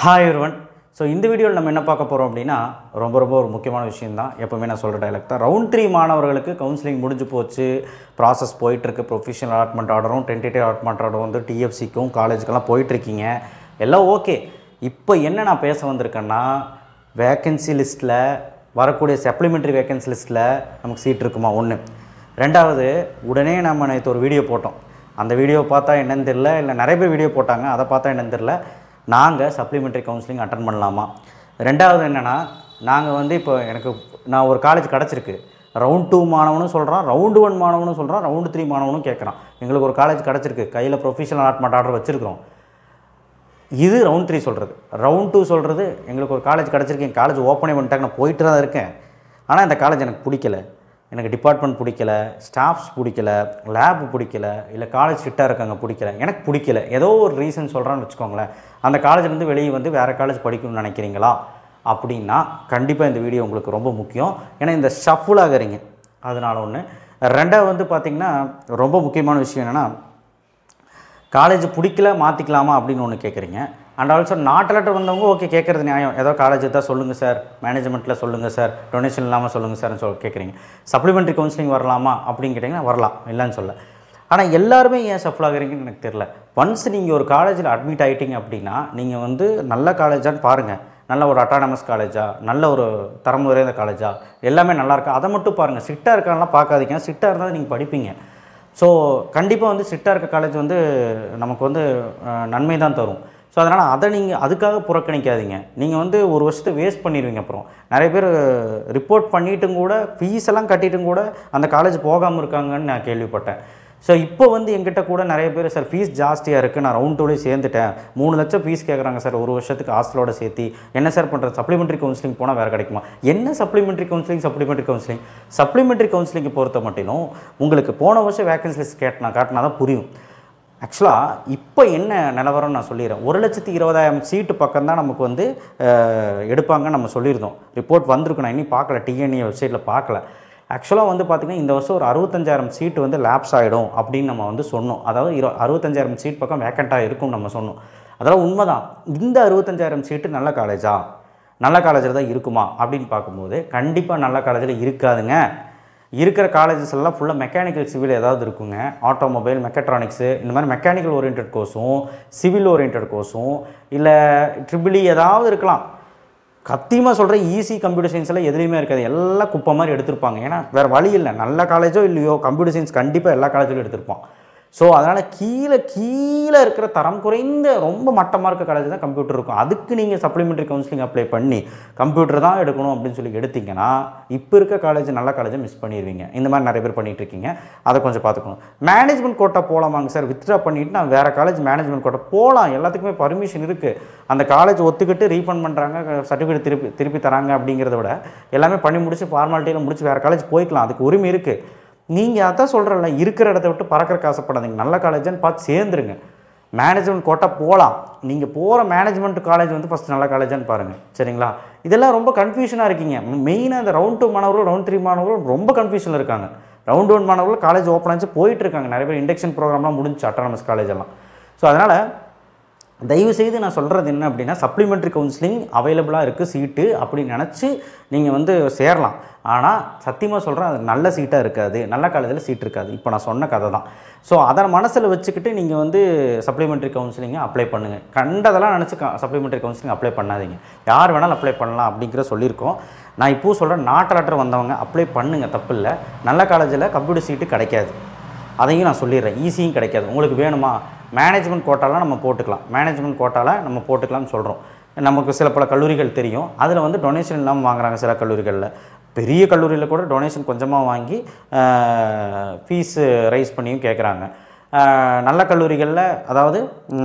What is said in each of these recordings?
Hi everyone. So இந்த வீடியோவில் நம்ம என்ன பார்க்க போகிறோம் அப்படின்னா ரொம்ப ஒரு முக்கியமான விஷயம் தான். எப்பவுமே நான் சொல்கிற டைலாக் தான். ரவுண்ட் 3 மாணவர்களுக்கு கவுன்சிலிங் முடிஞ்சு போச்சு, ப்ராசஸ் போயிட்டுருக்கு. ப்ரொஃபஷனல் அலாட்மெண்ட் ஆர்டரும் டென்டேட்டிவ் அலாட்மெண்ட் ஆர்டரும் வந்து டிஎஃப்சிக்கும் காலேஜுக்கெல்லாம் போயிட்டுருக்கீங்க. எல்லாம் ஓகே. இப்போ என்ன நான் பேச வந்திருக்கேன்னா, வேக்கன்சி லிஸ்ட்டில் வரக்கூடிய சப்ளிமெண்ட்ரி வேக்கன்சி லிஸ்ட்டில் நமக்கு சீட் இருக்குமா ஒன்று. ரெண்டாவது, உடனே நம்ம நேற்று ஒரு வீடியோ போட்டோம். அந்த வீடியோ பார்த்தா என்னன்னு தெரில, இல்லை நிறைய பேர் வீடியோ போட்டாங்க, அதை பார்த்தா என்னன்னு தெரில. நாங்கள் சப்ளிமெண்ட்ரி கவுன்சிலிங் அட்டன் பண்ணலாமா. ரெண்டாவது என்னென்னா, நாங்கள் வந்து இப்போ நான் ஒரு காலேஜ் கிடச்சிருக்கு. ரவுண்ட் 2 மாணவனும் சொல்கிறான், ரவுண்டு 1 மாணவனும் சொல்கிறான், ரவுண்டு 3 மாணவனும் கேட்குறான். எங்களுக்கு ஒரு காலேஜ் கிடச்சிருக்கு, கையில் ப்ரொஃபஷனல் அலாட்மெண்ட் ஆர்டர் வச்சுருக்கிறோம். இது ரவுண்ட் 3 சொல்கிறது. ரவுண்ட் 2 சொல்கிறது, எங்களுக்கு ஒரு காலேஜ் கிடச்சிருக்கு, என் காலேஜ் ஓப்பனே பண்ணிட்டாங்க, நான் போயிட்டு தான் இருக்கேன், ஆனால் இந்த காலேஜ் எனக்கு பிடிக்கல, எனக்கு டிபார்ட்மெண்ட் பிடிக்கல, ஸ்டாஃப்ஸ் பிடிக்கல, லேப் பிடிக்கல, இல்லை காலேஜ் ஃபிட்டாக இருக்காங்க பிடிக்கல, எனக்கு பிடிக்கல, ஏதோ ஒரு ரீசன் சொல்கிறான்னு வச்சுக்கோங்களேன். அந்த காலேஜ்லேருந்து வெளியே வந்து வேறு காலேஜ் படிக்கணும்னு நினைக்கிறீங்களா அப்படின்னா கண்டிப்பாக இந்த வீடியோ உங்களுக்கு ரொம்ப முக்கியம். ஏன்னா இந்த ஷஃபுல் ஆகிறீங்க, அதனால் ஒன்று. ரெண்டாவது வந்து பார்த்திங்கன்னா, ரொம்ப முக்கியமான விஷயம் என்னென்னா, காலேஜ் பிடிக்கல மாற்றிக்கலாமா அப்படின்னு ஒன்று கேட்குறீங்க. அண்ட் ஆல்சோ நாட் லெட்டர் வந்தவங்க ஓகே கேட்குறது நியாயம், ஏதோ காலேஜ் தான் சொல்லுங்கள் சார், மேனேஜ்மெண்ட்டில் சொல்லுங்கள் சார், டொனேஷன் இல்லாமல் சொல்லுங்கள் சார்னு கேட்குறீங்க. சப்ளிமெண்ட்ரி கவுன்சிலிங் வரலாமா அப்படின்னு கேட்டிங்கன்னா வரலாம், இல்லைன்னு சொல்ல. ஆனால் எல்லாருமே ஏன் ஷஃபில் ஆகிறீங்கன்னு எனக்கு தெரில. ஒன்ஸ் நீங்கள் ஒரு காலேஜில் அட்மிட் ஆகிட்டீங்க அப்படின்னா, நீங்கள் வந்து நல்ல காலேஜான்னு பாருங்கள், நல்ல ஒரு அட்டானமஸ் காலேஜா, நல்ல ஒரு தரம் உயர்ந்த காலேஜா, எல்லாமே நல்லா இருக்கா அதை மட்டும் பாருங்கள். சிட்டாக இருக்கான்லாம் பார்க்காதீங்க. சிட்டாக இருந்தால் நீங்கள் படிப்பீங்க. ஸோ கண்டிப்பாக வந்து சிட்டாக இருக்க காலேஜ் வந்து நமக்கு வந்து நன்மை தான் தரும். ஸோ அதனால் அதை நீங்கள் அதுக்காக புறக்கணிக்காதீங்க. நீங்கள் வந்து ஒரு வருஷத்தை வேஸ்ட் பண்ணிடுவீங்க. அப்புறம் நிறைய பேர் ரிப்போர்ட் பண்ணிட்டும் கூட, ஃபீஸ் எல்லாம் கட்டிட்டும் கூட அந்த காலேஜ் போகாமல் இருக்காங்கன்னு நான் கேள்விப்பட்டேன். ஸோ இப்போ வந்து எங்கிட்ட கூட நிறைய பேர், சார் ஃபீஸ் ஜாஸ்தியாக இருக்குது, நான் ரவுண்ட் 2 சேர்ந்துட்டேன், 3 லட்சம் ஃபீஸ் கேட்குறாங்க சார் ஒரு வருஷத்துக்கு ஹாஸ்டலோட சேர்த்து, என்ன சார் பண்ணுறது, சப்ளிமெண்ட்ரி கவுன்சிலிங் போனால் வேறு கிடைக்குமா. என்ன சப்ளிமெண்ட்ரி கவுன்சிலிங் சப்ளிமெண்ட்ரி கவுன்சிலிங்கை பொறுத்த மட்டிலும் உங்களுக்கு போன வருஷம் வேக்கன்சி லிஸ்ட் காட்டினா தான் புரியும். ஆக்சுவலாக இப்போ என்ன நிலவரம்னு நான் சொல்லிடுறேன். 1,20,000 சீட்டு பக்கம் தான் நமக்கு வந்து எடுப்பாங்கன்னு நம்ம சொல்லியிருந்தோம். ரிப்போர்ட் வந்திருக்கு, நான் இன்னும் பார்க்கல, டிஎன்ஏ வெப்சைட்டில் பார்க்கல. ஆக்சுவலாக வந்து பார்த்திங்கன்னா இந்த வருஷம் ஒரு 65,000 சீட்டு வந்து லேப்ஸ் ஆகிடும் அப்படின்னு நம்ம வந்து சொன்னோம். அதாவது 65,000 சீட் பக்கம் வேக்கண்ட்டாக இருக்கும்னு நம்ம சொன்னோம். அதெல்லாம் உண்மை தான். இந்த 65,000 சீட்டு நல்ல காலேஜா, நல்ல காலேஜில் தான் இருக்குமா அப்படின்னு பார்க்கும்போது கண்டிப்பாக நல்ல காலேஜில் இருக்காதுங்க. இருக்கிற காலேஜஸ் எல்லாம் ஃபுல்லாக மெக்கானிக்கல் சிவில் ஏதாவது இருக்குங்க. ஆட்டோமொபைல், மெக்கட்ரானிக்ஸு, இந்த மாதிரி மெக்கானிக்கல் ஓரியன்ட் கோர்ஸும் சிவில் ஓரியன்ட் கோர்ஸும், இல்லை ட்ரிபிள் ஏதாவது இருக்கலாம். சத்தியமாக சொல்கிறேன், ஈஸி கம்ப்யூட்டர் சயின்ஸ் எல்லாம் எதுலேயுமே இருக்காது, எல்லாம் குப்பை மாதிரி எடுத்திருப்பாங்க. ஏன்னா வேறு வழி இல்லை, நல்ல காலேஜோ இல்லையோ கம்ப்யூட்டர் சயின்ஸ் கண்டிப்பாக எல்லா காலேஜிலும் எடுத்திருப்பான். ஸோ அதனால் கீழே இருக்கிற தரம் குறைந்த ரொம்ப மட்டமாக இருக்க காலேஜ் தான் கம்ப்யூட்டர் இருக்கும். அதுக்கு நீங்கள் சப்ளிமெண்ட்ரி கவுன்சிலிங் அப்ளை பண்ணி கம்ப்யூட்டர் தான் எடுக்கணும் அப்படின்னு சொல்லி எடுத்திங்கன்னா இப்போ இருக்க காலேஜ் நல்ல காலேஜை மிஸ் பண்ணிடுவீங்க. இந்த மாதிரி நிறைய பேர் பண்ணிகிட்ருக்கீங்க, அதை கொஞ்சம் பார்த்துக்கணும். மேனேஜ்மெண்ட் கோட்டா போகலாமாங்க சார், வித்ட்ரா பண்ணிவிட்டு நான் வேறு காலேஜ் மேனேஜ்மெண்ட் கோட்டா போகலாம், எல்லாத்துக்குமே பர்மிஷன் இருக்குது. அந்த காலேஜ் ஒத்துக்கிட்டு ரீஃபண்ட் பண்ணுறாங்க, சர்டிஃபிகேட் திருப்பி தராங்க அப்படிங்கிறத விட எல்லாமே பண்ணி முடிச்சு ஃபார்மாலிட்டியில் முடிச்சு வேறு காலேஜ் போய்க்கலாம், அதுக்கு உரிமை இருக்குது. நீங்கள் அதான் சொல்கிறல, இருக்கிற இடத்த விட்டு பறக்கிறக்கு ஆசைப்படாதீங்க, நல்ல காலேஜான்னு பார்த்து சேர்ந்துருங்க. மேனேஜ்மெண்ட் கோட்டா போகலாம், நீங்கள் போகிற மேனேஜ்மெண்ட் காலேஜ் வந்து ஃபஸ்ட் நல்ல காலேஜான்னு பாருங்கள், சரிங்களா. இதெல்லாம் ரொம்ப கன்ஃபியூஷனாக இருக்கீங்க. மெயினாக இந்த ரவுண்ட் 2 மாணவர்கள், ரவுண்ட் 3 மாணவர்கள் ரொம்ப கன்ஃபியூஷனில் இருக்காங்க. ரவுண்ட் 1 மாணவர்கள் காலேஜ் ஓப்பன் ஆச்சு போயிட்டுருக்காங்க, நிறைய பேர் இண்டக்ஷன் ப்ரோக்ராம்லாம் முடிஞ்சு அட்டானமஸ் காலேஜ் எல்லாம். ஸோ அதனால் தயவுசெய்து நான் சொல்கிறது என்ன அப்படின்னா, சப்ளிமெண்ட்ரி கவுன்சிலிங் அவைலபிளாக இருக்குது சீட்டு அப்படின்னு நினச்சி நீங்கள் வந்து சேரலாம். ஆனால் சத்தியமாக சொல்கிறேன், அது நல்ல சீட்டாக இருக்காது, நல்ல காலேஜில் சீட் இருக்காது. இப்போ நான் சொன்ன கதை தான். ஸோ அதை மனசில் வச்சுக்கிட்டு நீங்கள் வந்து சப்ளிமெண்ட்ரி கவுன்சிலிங்கை அப்ளை பண்ணுங்கள். கண்டதெல்லாம் நினச்சி சப்ளிமெண்ட்ரி கவுன்சிலிங் அப்ளை பண்ணாதீங்க. யார் வேணாலும் அப்ளை பண்ணலாம் அப்படிங்கிற சொல்லியிருக்கோம். நான் இப்போது சொல்கிறேன், நாட் லெட்டர் வந்தவங்க அப்ளை பண்ணுங்கள், தப்பு இல்லை. நல்ல காலேஜில் கம்ப்யூட்டர் சீட்டு கிடைக்காது, அதையும் நான் சொல்லிடுறேன். ஈஸியும் கிடைக்காது. உங்களுக்கு வேணுமா, மேனேஜ்மெண்ட் கோட்டாலாம் நம்ம போட்டுக்கலாம், மேனேஜ்மெண்ட் கோட்டாவில் நம்ம போட்டுக்கலாம்னு சொல்கிறோம். நமக்கு சில பல கல்லூரிகள் தெரியும், அதில் வந்து டொனேஷன் இல்லாமல் வாங்குறாங்க. சில கல்லூரிகளில், பெரிய கல்லூரியில் கூட டொனேஷன் கொஞ்சமாக வாங்கி ஃபீஸு ரைஸ் பண்ணியும் கேட்குறாங்க. நல்ல கல்லூரிகளில், அதாவது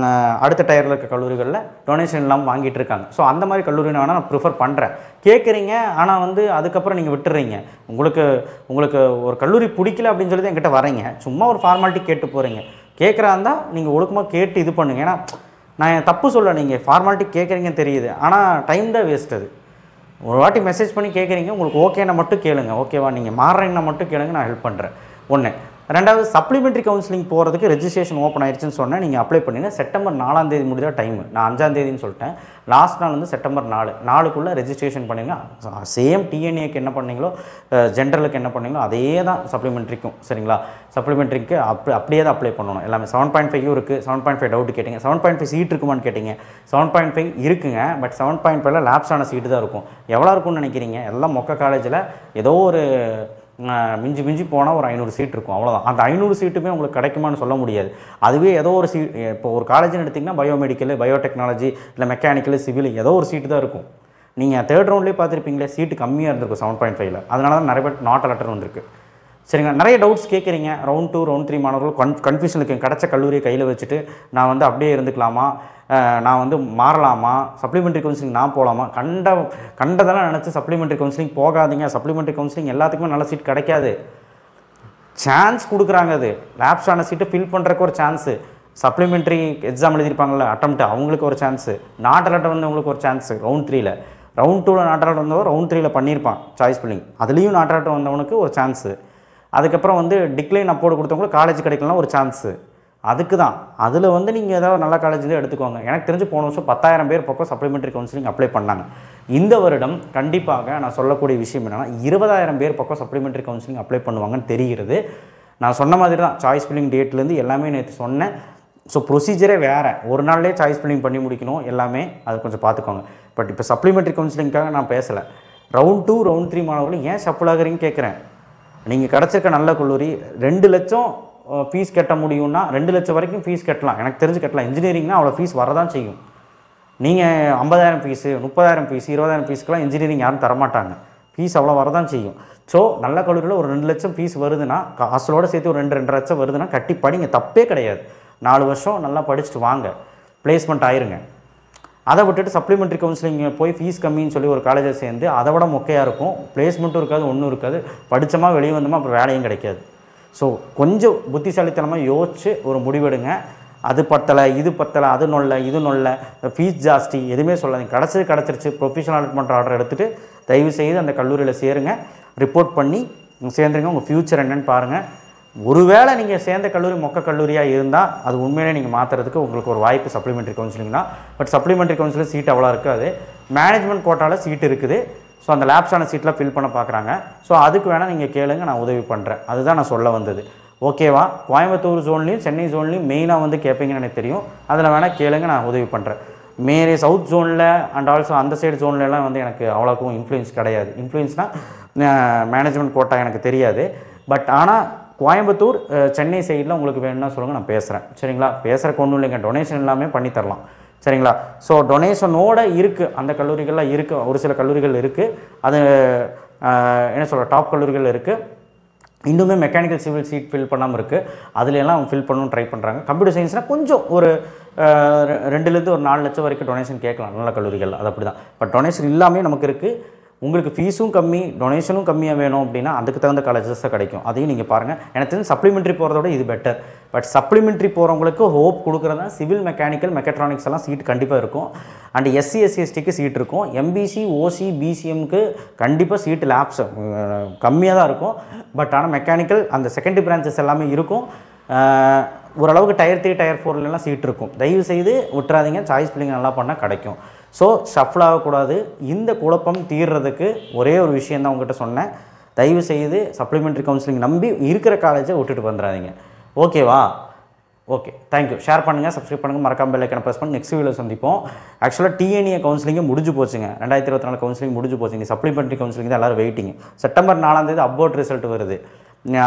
அடுத்த டயரில் இருக்க கல்லூரிகளில் டொனேஷன் இல்லாமல் வாங்கிட்டு இருக்காங்க. ஸோ அந்த மாதிரி கல்லூரி வேணால் நான் ப்ரிஃபர் பண்ணுறேன். கேட்குறீங்க, ஆனால் வந்து அதுக்கப்புறம் நீங்கள் விட்டுறீங்க. உங்களுக்கு ஒரு கல்லூரி பிடிக்கல அப்படின்னு சொல்லி தான் என்கிட்ட வரீங்க, சும்மா ஒரு ஃபார்மாலிட்டி கேட்டு போகிறீங்க. கேட்குறாந்தா நீங்கள் ஒழுக்கமாக கேட்டு இது பண்ணுங்கள். ஏன்னா நான் தப்பு சொல்ல, நீங்கள் ஃபார்மாலிட்டி கேட்குறீங்கன்னு தெரியுது, ஆனால் டைம் தான் வேஸ்ட். அது ஒரு வாட்டி மெசேஜ் பண்ணி கேட்குறீங்க, உங்களுக்கு ஓகேன்னா மட்டும் கேளுங்க, ஓகேவா, நீங்கள் மாறுறீங்கன்னா மட்டும் கேளுங்க, நான் ஹெல்ப் பண்ணுறேன். ஒன்று. ரெண்டாவது சப்ளிமெண்ட்ரி கவுன்சிலிங் போகிறதுக்கு ரெஜிஸ்ட்ரேஷன் ஓப்பன் ஆயிடுச்சுன்னு சொன்னேன். நீங்கள் அப்ளை பண்ணுங்கள். செப்டம்பர் 4ஆம் தேதி முடிஞ்சா டைம். நான் 5ஆம் தேதின்னு சொல்லிட்டேன். லாஸ்ட் நாள் வந்து செப்டம்பர் 4க்குள்ளே ரெஜிஸ்ட்ரேஷன் பண்ணிங்க. சேம் டிஎன்ஏக்கு என்ன பண்ணீங்களோ ஜென்ரலுக்கு என்ன பண்ணீங்களோ அதே தான் சப்ளிமெண்ட்ரிக்கும். சரிங்களா? சப்ளிமெண்ட்ரிக்கு அப்படியே தான் அப்ளை பண்ணணும் எல்லாமே. 7.5 இருக்குது. 7.5 டவுட் கேட்டிங்க. 7.5 சீட் இருக்குமான்னு கேட்டிங்க. 7.5 இருக்குங்க. பட் 7.5ல லேப்ஸ் ஆன சீட்டு தான் இருக்கும். எவ்வளோ இருக்கும்னு நினைக்கிறீங்க? எல்லாம் மொக்க காலேஜில் ஏதோ ஒரு மிஞ்சி போனால் ஒரு 500 சீட் இருக்கும், அவ்வளோதான். அந்த 500 சீட்டுமே உங்களுக்கு கிடைக்குமான்னு சொல்ல முடியாது. அதுவே ஏதோ ஒரு சீட், இப்போ ஒரு காலேஜ்னு எடுத்திங்கன்னா பயோமெடிக்கல், பயோடெக்னாலஜி, இல்லை மெக்கானிக்கல், சிவில் ஏதோ ஒரு சீட்டு தான் இருக்கும். நீங்கள் தேர்ட் ரவுண்ட்லேயே பார்த்துருப்பீங்களே, சீட்டு கம்மியாக இருந்திருக்கும் 7.5ல். அதனால தான் நிறைய பேர் நாட் லெட்டர் வந்திருக்கு. சரிங்களா? நிறைய டவுட்ஸ் கேட்குறீங்க. ரவுண்ட் 2 ரவுண்ட் 3 மாணவர்கள் கன்ஃபியூஷன் இருக்குது. கிடச்ச கல்லூரியை கையில் வச்சுட்டு நான் வந்து அப்படியே இருந்துக்கலாமா, நான் வந்து மாறலாமா, சப்ளிமெண்ட்ரி கவுன்சிலிங் நான் போகலாமா, கண்டதெல்லாம் நினச்சி சப்ளிமெண்ட்ரி கவுன்சிலிங் போகாதீங்க. சப்ளிமெண்ட்ரி கவுன்சிலிங் எல்லாத்துக்குமே நல்ல சீட் கிடைக்காது. சான்ஸ் கொடுக்குறாங்க. அது லேப்ஸ் ஆன சீட்டை ஃபில் பண்ணுறக்கு ஒரு சான்ஸு. சப்ளிமெண்ட்ரி எக்ஸாம் எழுதியிருப்பாங்கள்ல அட்டம்ப்ட், அவங்களுக்கு ஒரு சான்ஸு. நாட் அலர்ட் வந்தவங்களுக்கு ஒரு சான்ஸு ரவுண்ட் 3ல். ரவுண்ட் 2ல் நாட் அலர்ட் வந்தவர் ரவுண்ட் 3ல் பண்ணியிருப்பான் சாய்ஸ் ஃபில்லிங். அதுலேயும் நாட் அலர்ட் வந்தவனுக்கு ஒரு சான்ஸு. அதுக்கப்புறம் வந்து டிக்ளைன் அப்போர்டு கொடுத்தவங்களுக்கு காலேஜ் கிடைக்கலாம் ஒரு சான்ஸு. அதுக்கு தான் அதில் வந்து நீங்கள் ஏதாவது நல்ல காலேஜ்லேயே எடுத்துக்கோங்க. எனக்கு தெரிஞ்சு போன வருஷம் 10,000 பேர் பக்கம் சப்ளிமெண்ட்ரி கவுன்சிலிங் அப்ளை பண்ணாங்க. இந்த வருடம் கண்டிப்பாக நான் சொல்லக்கூடிய விஷயம் என்னென்னா 20,000 பேர் பக்கம் சப்ளிமெண்ட்ரி கவுன்சிலிங் அப்ளை பண்ணுவாங்கன்னு தெரிகிறது. நான் சொன்ன மாதிரி தான் சாய்ஸ் ஃபில்லிங் டேட்லேருந்து எல்லாமே நேற்று சொன்னேன். ஸோ ப்ரொசீஜரே வேறு. ஒரு நாள்லேயே சாய்ஸ் ஃபில்லிங் பண்ணி முடிக்கணும் எல்லாமே. அது கொஞ்சம் பார்த்துக்கோங்க. பட் இப்போ சப்ளிமெண்ட்ரி கவுன்சிலிங்காக நான் பேசலை. ரவுண்ட் 2 ரவுண்ட் 3 மாணவர்கள் ஏன் ஷஃபிள் ஆகுறீங்கன்னு கேட்குறேன். நீங்கள் கிடச்சிருக்க நல்ல கல்லூரி 2 லட்சம் ஃபீஸ் கட்ட முடியும்னா 2 லட்சம் வரைக்கும் ஃபீஸ் கட்டலாம். எனக்கு தெரிஞ்சு கட்டலாம். இன்ஜினியரிங்னா அவ்வளோ ஃபீஸ் வரதான் செய்யும். நீங்கள் 50,000 ஃபீஸு, 30,000 ஃபீஸ், 20,000 ஃபீஸ்க்கெலாம் இன்ஜினியரிங் யாரும் தரமாட்டாங்க. ஃபீஸ் அவ்வளோ வரதான் செய்யும். ஸோ நல்ல கல்லூரியில் ஒரு 2 லட்சம் ஃபீஸ் வருதுன்னா, ஹாஸ்டலோடு சேர்த்து ஒரு 2-2.5 லட்சம் வருதுன்னா கட்டி படிங்க, தப்பே கிடையாது. 4 வருஷம் நல்லா படிச்சுட்டு வாங்க, பிளேஸ்மெண்ட் ஆயிருங்க. அதை விட்டுட்டு சப்ளிமெண்ட்ரி கவுன்சிலிங் போய் ஃபீஸ் கம்மின்னு சொல்லி ஒரு காலேஜை சேர்ந்து அதை விட மொக்கையாக இருக்கும். பிளேஸ்மெண்ட்டும் இருக்காது, ஒன்றும் இருக்காது. படித்தோமா வெளியே வந்தோமா அப்புறம் வேலையும் கிடைக்காது. ஸோ கொஞ்சம் புத்திசாலித்தனமாக யோசிச்சு ஒரு முடிவெடுங்க. அது பத்தலை, இது பத்தலை, அது நொல்லை, இது நொல்லை, ஃபீஸ் ஜாஸ்தி எதுவுமே சொல்லாதீங்க. கிடச்சிருச்சு. ப்ரொஃபஷனல் அலாட்மெண்ட் ஆர்டர் எடுத்துகிட்டு தயவு செய்து அந்த கல்லூரியில் சேருங்க. ரிப்போர்ட் பண்ணி சேர்ந்துருங்க. உங்கள் ஃப்யூச்சர் என்னென்னு பாருங்கள். ஒருவேளை நீங்கள் சேர்ந்த கல்லூரி மொக்க கல்லூரியாக இருந்தால் அது உண்மையிலே நீங்கள் மாற்றுறதுக்கு உங்களுக்கு ஒரு வாய்ப்பு சப்ளிமெண்ட்ரி கவுன்சிலிங் தான். பட் சப்ளிமெண்ட்ரி கவுன்சிலிங் சீட் அவ்வளோ இருக்காது. மேனேஜ்மெண்ட் கோட்டாவில் சீட் இருக்குது. ஸோ அந்த லேப்ஸான சீட்டில் ஃபில் பண்ண பார்க்குறாங்க. ஸோ அதுக்கு வேணால் நீங்கள் கேளுங்க, நான் உதவி பண்ணுறேன். அதுதான் நான் சொல்ல வந்தது. ஓகேவா? கோயம்புத்தூர் ஜோன்லேயும் சென்னை ஜோன்லேயும் மெயினாக வந்து கேட்பீங்கன்னு எனக்கு தெரியும். அதில் வேணால் கேளுங்க, நான் உதவி பண்ணுறேன். மேரே சவுத் ஜோனில் அண்ட் ஆல்சோ அந்த சைடு ஜோன்லலாம் வந்து எனக்கு அவ்வளோக்கும் இன்ஃப்ளூயன்ஸ் கிடையாது. இன்ஃப்ளூயன்ஸ்னால் மேனேஜ்மெண்ட் கோட்டா எனக்கு தெரியாது. பட் ஆனால் கோயம்புத்தூர் சென்னை சைடில் உங்களுக்கு வேணும்னா சொல்லுங்கள், நான் பேசுகிறேன். சரிங்களா? பேசுகிறக்கு ஒன்றும் இல்லைங்க, டொனேஷன் எல்லாமே பண்ணித்தரலாம். சரிங்களா? ஸோ டொனேஷனோடு இருக்குது, அந்த கல்லூரிகள்லாம் இருக்குது. ஒரு சில கல்லூரிகள் இருக்குது. அது என்ன சொல்கிற டாப் கல்லூரிகள் இருக்குது. இன்னுமே மெக்கானிக்கல் சிவில் சீட் ஃபில் பண்ணாமல் இருக்குது. அதுலெல்லாம் ஃபில் பண்ணணும்னு ட்ரை பண்ணுறாங்க. கம்ப்யூட்டர் சயின்ஸ்னால் கொஞ்சம் ஒரு 2லேருந்து ஒரு 4 லட்சம் வரைக்கும் டொனேஷன் கேட்கலாம் நல்ல கல்லூரிகள். அது அப்படி தான். பட் டொனேஷன் இல்லாமல் நமக்கு இருக்குது. உங்களுக்கு ஃபீஸும் கம்மி, டொனேஷனும் கம்மியாக வேணும் அப்படின்னா அதுக்கு தகுந்த காலேஜஸ் தான் கிடைக்கும். அதையும் நீங்கள் பாருங்கள். எனக்கு தெரிஞ்சு சப்ளிமெண்ட்ரி போகிறதோட இது பெட்டர். பட் சப்ளிமெண்ட்ரி போகிறவங்களுக்கு ஹோப் கொடுக்குறதா சிவில், மெக்கானிக்கல், மெக்கட்ரானிக்ஸ் எல்லாம் சீட் கண்டிப்பாக இருக்கும். அண்ட் SC SC STக்கு சீட் இருக்கும். MBC OC BCMக்கு கண்டிப்பாக சீட்டு லேப்ஸ் கம்மியாக தான் இருக்கும். பட் ஆனால் மெக்கானிக்கல் அந்த செகண்டரி பிரான்ச்சஸ் எல்லாமே இருக்கும். ஓரளவுக்கு டயர் 3 டயர் 4லலாம் சீட் இருக்கும். தயவு செய்து விட்டுறாதீங்க. சாய்ஸ் ஃபில்லிங் நல்லா பண்ணால் கிடைக்கும். ஸோ ஷஃபிள் ஆகக்கூடாது. இந்த குழப்பம் தீர்றதுக்கு ஒரே ஒரு விஷயந்தான் உங்கள்கிட்ட சொன்னேன். தயவு செய்து சப்ளிமெண்ட்ரி கவுன்சிலிங் நம்பி இருக்கிற காலேஜை விட்டுட்டு வந்துடாதீங்க. ஓகேவா? Okay, thank you. ஷேர் பண்ணுங்கள், சப்ஸ்கிரைப் பண்ணுங்கள், மறக்காம பெல் ஐக்கனை ப்ரெஸ் பண்ணி நெக்ஸ்ட் வீடியோவில் சந்திப்போம். ஆக்சுவலாக TNA கவுன்சிலிங்கே முடிஞ்சு போச்சுங்க. 2024 கவுன்சிலிங் முடிஞ்சு போச்சுங்க. சப்ளிமெண்ட்ரி கவுன்சிலிங் தான் எல்லோரும் வெயிட்டிங். செப்டம்பர் 4ஆம் தேதி அப்போர்ட் ரிசல்ட் வருது,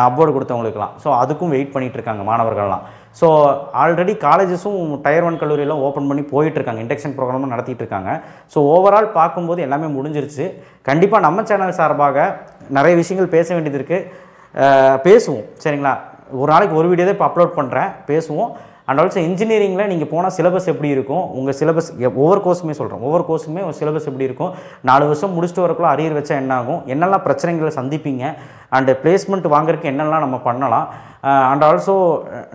அப்போர்டு கொடுத்தவங்களுக்குலாம். ஸோ அதுக்கும் வெயிட் பண்ணிகிட்ருக்காங்க மாணவர்கள்லாம். ஸோ ஆல்ரெடி காலேஜஸும் டயர் 1 கல்லூரியெல்லாம் ஓப்பன் பண்ணி போயிட்டுருக்காங்க. இண்டக்ஷன் ப்ரோக்ராமும் நடத்திட்டு இருக்காங்க. ஸோ ஓவரால் பார்க்கும்போது எல்லாமே முடிஞ்சிருச்சு. கண்டிப்பாக நம்ம சேனல் சார்பாக நிறைய விஷயங்கள் பேச வேண்டியது இருக்குது. பேசுவோம். சரிங்களா? ஒரு நாளைக்கு ஒரு வீடியோ தான் இப்போ அப்லோட் பண்ணுறேன். பேசுவோம். அண்ட் ஆல்சோ இன்ஜினியரிங்கில் நீங்கள் போனால் சிலபஸ் எப்படி இருக்கும், உங்கள் சிலபஸ் ஒவ்வொரு கோர்ஸுமே சொல்கிறோம், ஒவ்வொரு கோர்ஸுமே ஒரு சிலபஸ் எப்படி இருக்கும், 4 வருஷம் முடிச்சுட்டு வரக்குள்ள அரியர் வச்சா என்ன ஆகும், என்னெல்லாம் பிரச்சனைகளை சந்திப்பீங்க, அண்டு பிளேஸ்மெண்ட் வாங்குறதுக்கு என்னெல்லாம் நம்ம பண்ணலாம், அண்ட் ஆல்சோ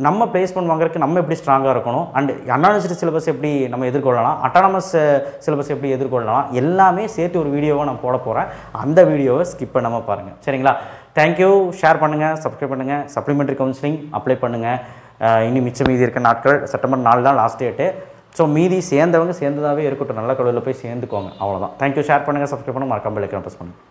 நம்ம பிளேஸ்மெண்ட் வாங்குறதுக்கு நம்ம எப்படி ஸ்ட்ராங்காக இருக்கணும், அண்ட் அன்யூனிவர்சிட்டி சிலபஸ் எப்படி நம்ம எதிர்கொள்ளலாம், அட்டானமஸ் சிலபஸ் எப்படி எதிர்கொள்ளலாம், எல்லாமே சேர்த்து ஒரு வீடியோவை நான் போட போகிறேன். அந்த வீடியோவை ஸ்கிப் பண்ணாமல் பாருங்கள். சரிங்களா? தேங்க்யூ. ஷேர் பண்ணுங்கள், சப்ஸ்கிரைப் பண்ணுங்கள், சப்ளிமெண்ட்ரி கவுன்சிலிங் அப்ளை பண்ணுங்கள். இனி மிச்சம் மீதி இருக்க நாட்கள் செப்டம்பர் 4 தான் லாஸ்ட் டேட்டு. ஸோ மீதி சேர்ந்தவங்க சேர்ந்ததாகவே இருக்கட்டும், நல்ல கல்லூரியில் போய் சேர்ந்துக்கோங்க. அவ்வளோதான். தேங்க்யூ. ஷேர் பண்ணுங்கள், சப்ஸ்கிரைப் பண்ணுங்கள், மறக்காம பெல் ஐகானை ப்ரெஸ் பண்ணுங்கள்.